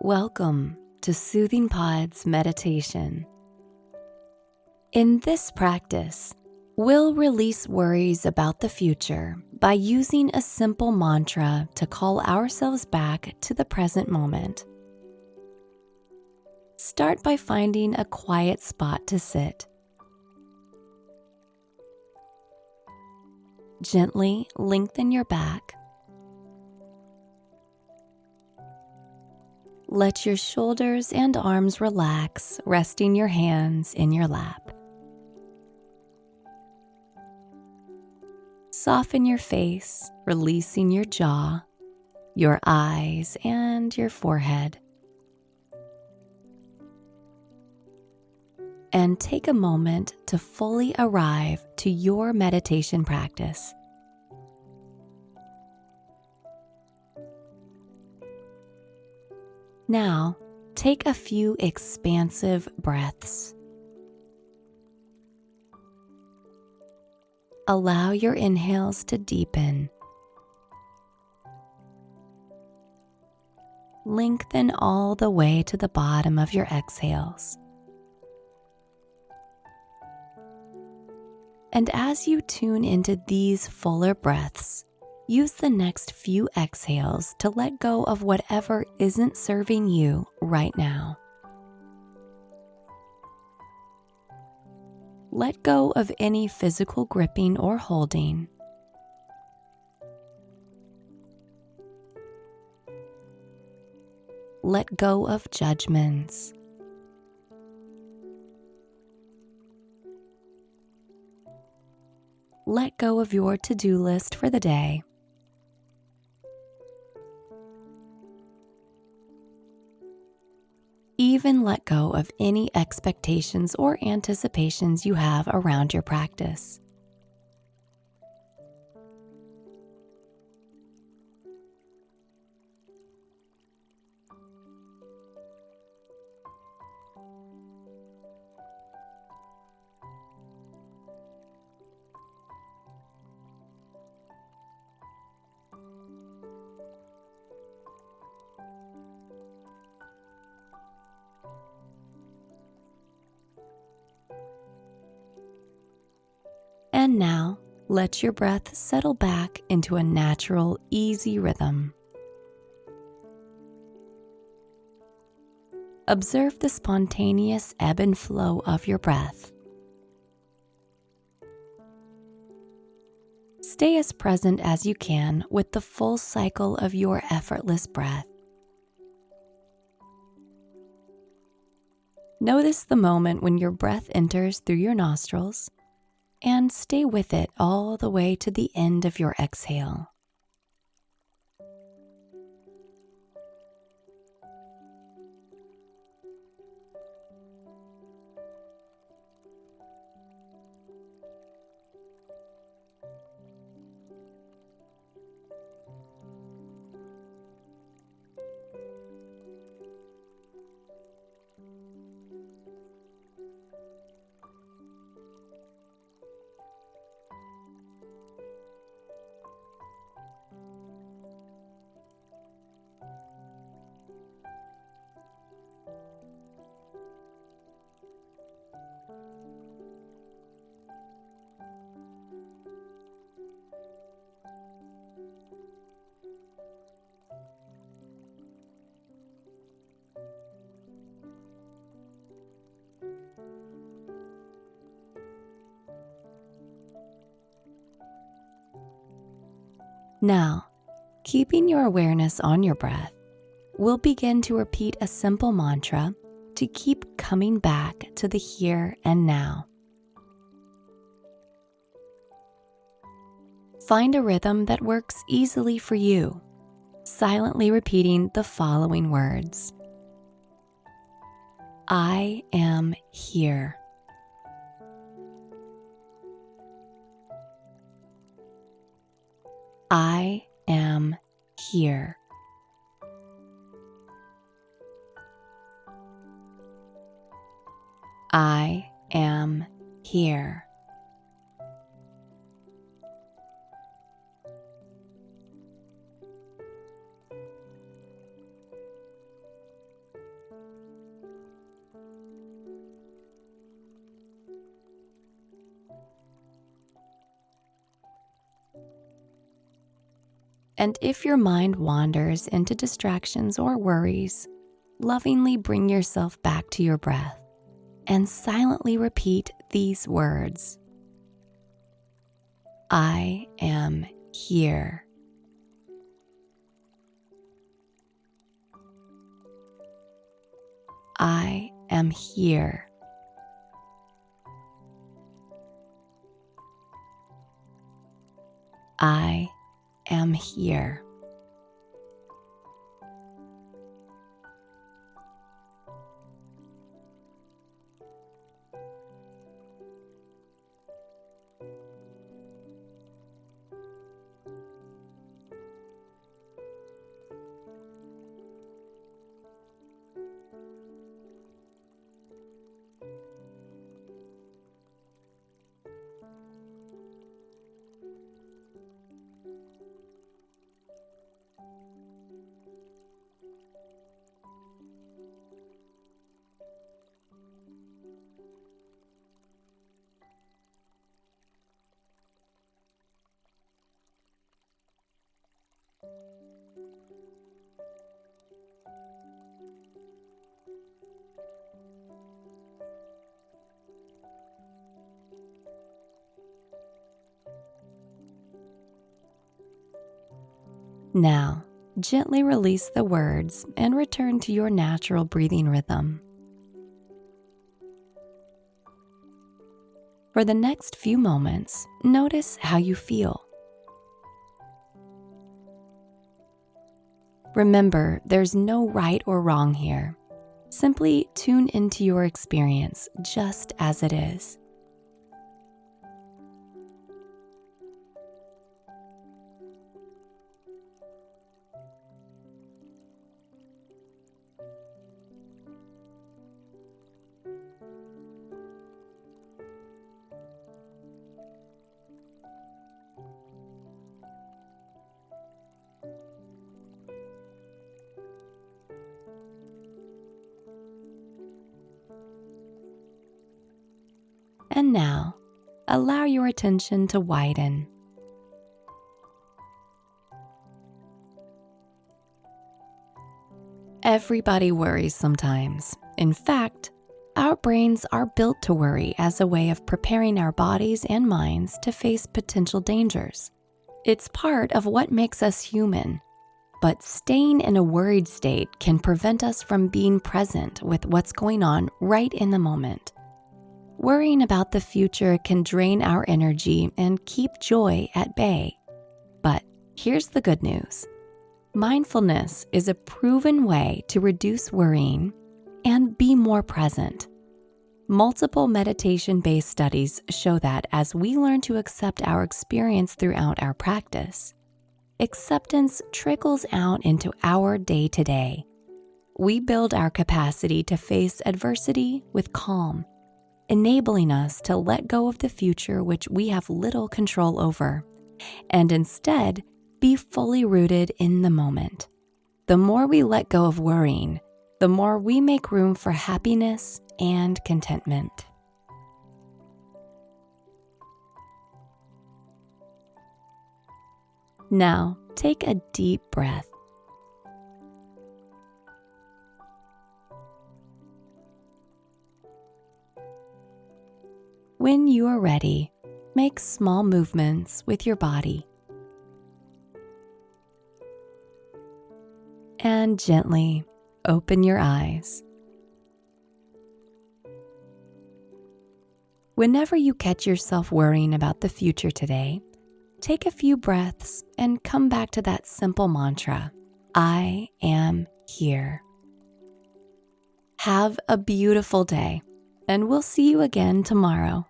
Welcome to Soothing Pod's meditation. In this practice, we'll release worries about the future by using a simple mantra to call ourselves back to the present moment. Start by finding a quiet spot to sit. Gently lengthen your back. Let your shoulders and arms relax, resting your hands in your lap. Soften your face, releasing your jaw, your eyes, and your forehead. And take a moment to fully arrive to your meditation practice. Now, take a few expansive breaths. Allow your inhales to deepen. Lengthen all the way to the bottom of your exhales. And as you tune into these fuller breaths, use the next few exhales to let go of whatever isn't serving you right now. Let go of any physical gripping or holding. Let go of judgments. Let go of your to-do list for the day. Even let go of any expectations or anticipations you have around your practice. And now, let your breath settle back into a natural, easy rhythm. Observe the spontaneous ebb and flow of your breath. Stay as present as you can with the full cycle of your effortless breath. Notice the moment when your breath enters through your nostrils, and stay with it all the way to the end of your exhale. Now, keeping your awareness on your breath, we'll begin to repeat a simple mantra to keep coming back to the here and now. Find a rhythm that works easily for you, silently repeating the following words. I am here. I am here. I am here. And if your mind wanders into distractions or worries, lovingly bring yourself back to your breath and silently repeat these words. I am here. I am here. I am here. Now, gently release the words and return to your natural breathing rhythm. For the next few moments, notice how you feel. Remember, there's no right or wrong here. Simply tune into your experience just as it is. And now, allow your attention to widen. Everybody worries sometimes. In fact, our brains are built to worry as a way of preparing our bodies and minds to face potential dangers. It's part of what makes us human. But staying in a worried state can prevent us from being present with what's going on right in the moment. Worrying about the future can drain our energy and keep joy at bay. But here's the good news. Mindfulness is a proven way to reduce worrying and be more present. Multiple meditation-based studies show that as we learn to accept our experience throughout our practice, acceptance trickles out into our day-to-day. We build our capacity to face adversity with calm, enabling us to let go of the future which we have little control over, and instead be fully rooted in the moment. The more we let go of worrying, the more we make room for happiness and contentment. Now, take a deep breath. When you are ready, make small movements with your body. And gently open your eyes. Whenever you catch yourself worrying about the future today, take a few breaths and come back to that simple mantra, I am here. Have a beautiful day, and we'll see you again tomorrow.